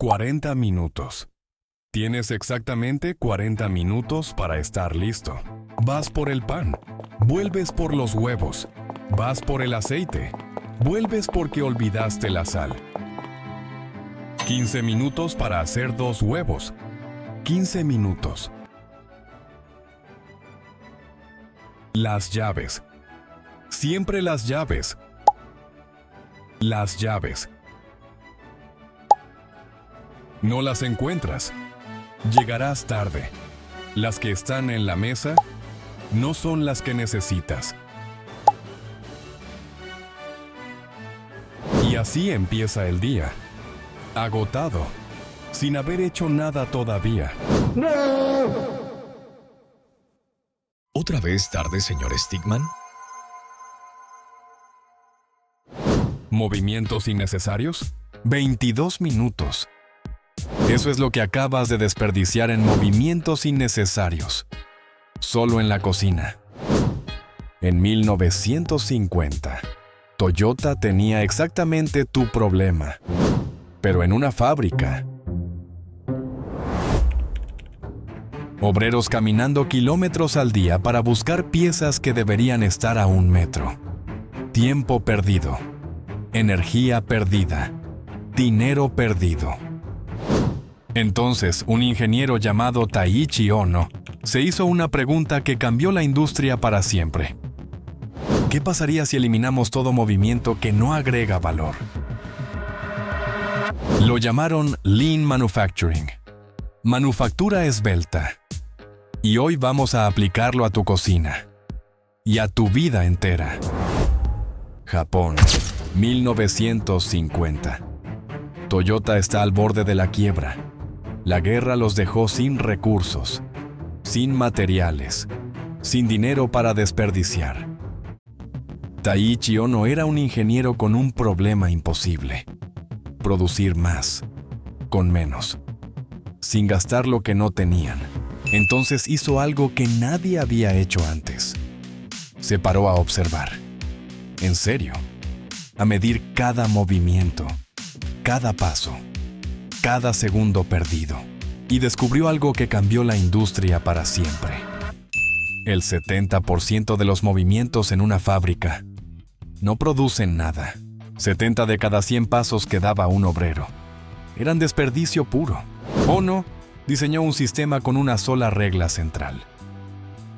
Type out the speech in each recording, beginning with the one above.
40 minutos. Tienes exactamente 40 minutos para estar listo. Vas por el pan, vuelves por los huevos, vas por el aceite, vuelves porque olvidaste la sal. 15 minutos para hacer 2 huevos. 15 minutos. Las llaves. Siempre las llaves. Las llaves. No las encuentras. Llegarás tarde. Las que están en la mesa no son las que necesitas. Y así empieza el día. Agotado, sin haber hecho nada todavía. ¿Otra vez tarde, señor Stigman? ¿Movimientos innecesarios? 22 minutos. Eso es lo que acabas de desperdiciar en movimientos innecesarios. Solo en la cocina. En 1950, Toyota tenía exactamente tu problema, pero en una fábrica. Obreros caminando kilómetros al día para buscar piezas que deberían estar a 1 metro. Tiempo perdido. Energía perdida. Dinero perdido. Entonces, un ingeniero llamado Taiichi Ohno se hizo una pregunta que cambió la industria para siempre. ¿Qué pasaría si eliminamos todo movimiento que no agrega valor? Lo llamaron Lean Manufacturing, manufactura esbelta. Y hoy vamos a aplicarlo a tu cocina y a tu vida entera. Japón, 1950. Toyota está al borde de la quiebra. La guerra los dejó sin recursos, sin materiales, sin dinero para desperdiciar. Taiichi Ohno era un ingeniero con un problema imposible: producir más, con menos, sin gastar lo que no tenían. Entonces hizo algo que nadie había hecho antes. Se paró a observar. En serio, a medir cada movimiento, cada paso, cada segundo perdido, y descubrió algo que cambió la industria para siempre. El 70% de los movimientos en una fábrica no producen nada. 70 de cada 100 pasos que daba un obrero eran desperdicio puro. Ohno diseñó un sistema con una sola regla central.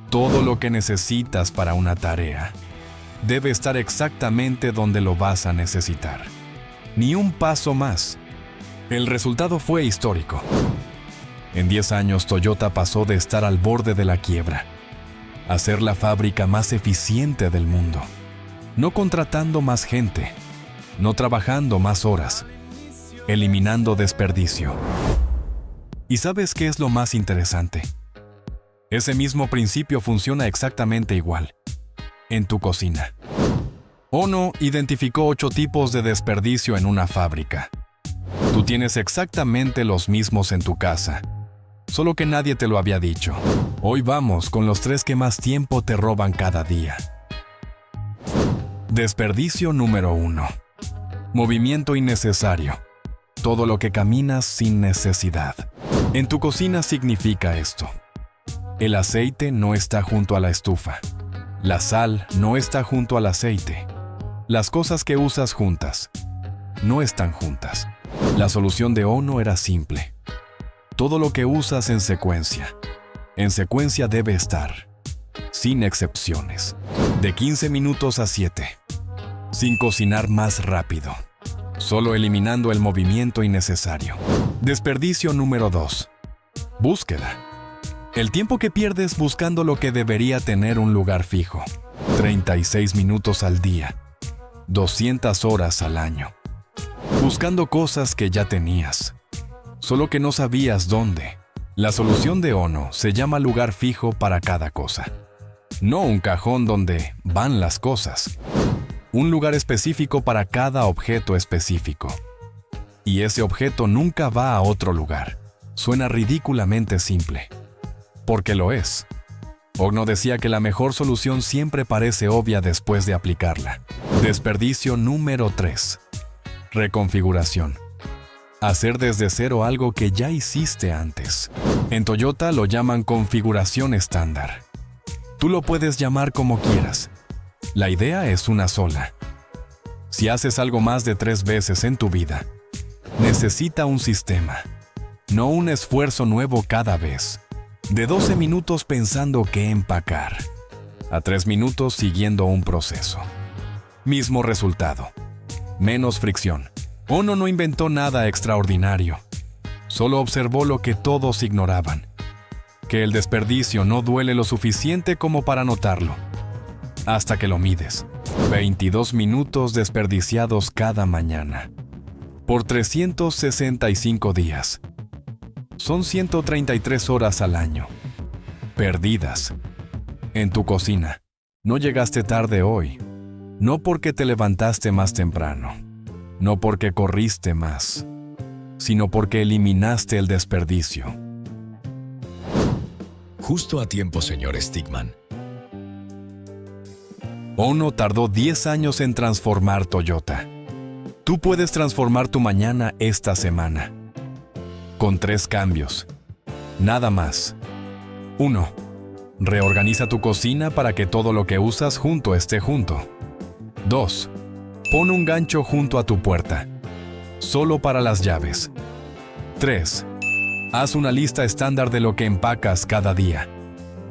Todo lo que necesitas para una tarea debe estar exactamente donde lo vas a necesitar. Ni un paso más. El resultado fue histórico. En 10 años, Toyota pasó de estar al borde de la quiebra a ser la fábrica más eficiente del mundo. No contratando más gente, no trabajando más horas, eliminando desperdicio. ¿Y sabes qué es lo más interesante? Ese mismo principio funciona exactamente igual en tu cocina. Ohno identificó 8 tipos de desperdicio en una fábrica. Tú tienes exactamente los mismos en tu casa, solo que nadie te lo había dicho. Hoy vamos con los 3 que más tiempo te roban cada día. Desperdicio número 1. Movimiento innecesario. Todo lo que caminas sin necesidad. En tu cocina significa esto: el aceite no está junto a la estufa. La sal no está junto al aceite. Las cosas que usas juntas no están juntas. La solución de Ohno era simple. Todo lo que usas en secuencia debe estar, sin excepciones, de 15 minutos a 7, sin cocinar más rápido, solo eliminando el movimiento innecesario. Desperdicio número 2. Búsqueda. El tiempo que pierdes buscando lo que debería tener un lugar fijo. 36 minutos al día. 200 horas al año. Buscando cosas que ya tenías, solo que no sabías dónde. La solución de Ohno se llama lugar fijo para cada cosa. No un cajón donde van las cosas. Un lugar específico para cada objeto específico. Y ese objeto nunca va a otro lugar. Suena ridículamente simple, porque lo es. Ohno decía que la mejor solución siempre parece obvia después de aplicarla. Desperdicio número 3. Reconfiguración. Hacer desde cero algo que ya hiciste antes. En Toyota lo llaman configuración estándar. Tú lo puedes llamar como quieras. La idea es una sola. Si haces algo más de 3 veces en tu vida, necesita un sistema, no un esfuerzo nuevo cada vez. De 12 minutos pensando qué empacar, a 3 minutos siguiendo un proceso. Mismo resultado, menos fricción. Ono no inventó nada extraordinario, solo observó lo que todos ignoraban, que el desperdicio no duele lo suficiente como para notarlo, hasta que lo mides. 22 minutos desperdiciados cada mañana, por 365 días. Son 133 horas al año, perdidas. En tu cocina, no llegaste tarde hoy, no porque te levantaste más temprano, no porque corriste más, sino porque eliminaste el desperdicio. Justo a tiempo, señor Stigman. Ono tardó 10 años en transformar Toyota. Tú puedes transformar tu mañana esta semana. Con 3 cambios. Nada más. 1. Reorganiza tu cocina para que todo lo que usas junto esté junto. 2. Pon un gancho junto a tu puerta, solo para las llaves. 3. Haz una lista estándar de lo que empacas cada día.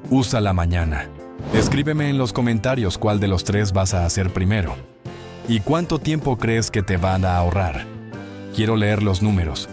Úsala mañana. Escríbeme en los comentarios cuál de los 3 vas a hacer primero. ¿Y cuánto tiempo crees que te van a ahorrar? Quiero leer los números.